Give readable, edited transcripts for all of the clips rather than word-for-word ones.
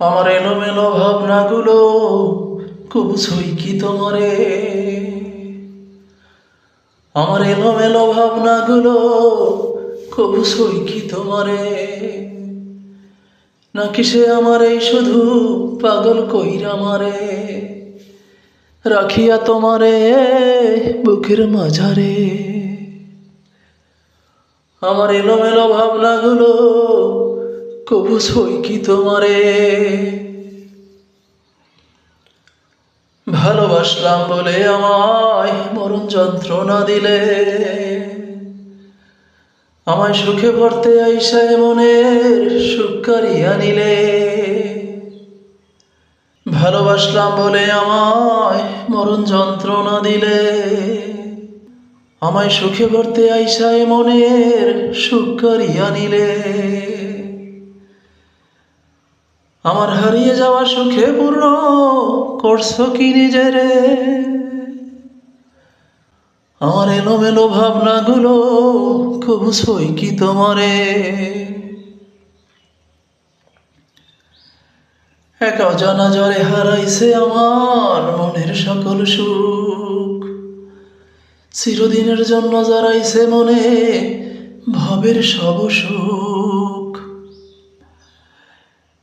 আমার এলোমেলো ভাবনাগুলো কবু সই কি তোমারে। আমার এলোমেলো ভাবনাগুলো কবু সই কি তোমারে। নাকি সে আমার এই শুধু পাগল কইরা মারে, রাখিয়া তোমারে বুকের মাঝারে। আমার এলোমেলো ভাবনাগুলো কবু সই কি তোমারে। ভালোবাসলাম বলে আমায় মরণ যন্ত্রণা দিলে, আমায় সুখে ভরতে আইসায় মনের সুখ কারিয়া নিলে। ভালোবাসলাম বলে আমায় মরণ যন্ত্রণা দিলে, আমায় সুখে ভরতে আইসায় মনের সুখ কারিয়া নিলে। আমার হারিয়ে যাওয়া সুখে পূর্ণ করছো কি নিজেরে। আমার এলোমেলো ভাবনাগুলো কবু সই কি তোমারে। এক অজানা জ্বরে হারাইছে আমার মনের সকল সুখ, চিরদিনের জন্য জড়াইছে মনে ভবের সব সুখ।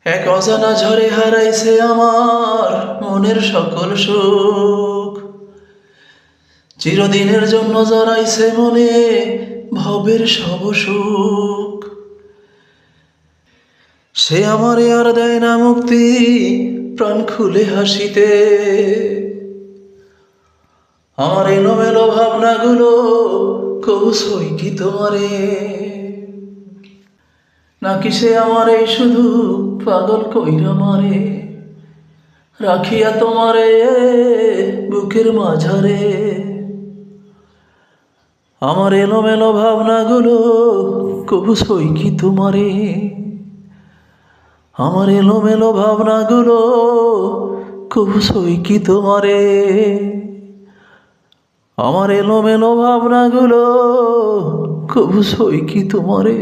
এক অজানা ঝড়ে হারাইছে আমার মনের সকল সুখ, চিরদিনের জন্য জড়াইছে মনে ভবের সব সুখ। সে আমারে আর দেয় না মুক্তি প্রাণ খুলে হাসিতে। আমার এলোমেলো ভাবনাগুলো কবু সই কি তোমারে। নাকি সে আমার এই শুধু পাগল কইরা মারে, রাখিয়া তোমারে বুকের মাঝারে। আমার এলোমেলো ভাবনাগুলো কবু সই কি তোমারে। আমার এলোমেলো ভাবনাগুলো কবু সই কি তোমারে। আমার এলোমেলো ভাবনাগুলো কবু সই কি তোমারে।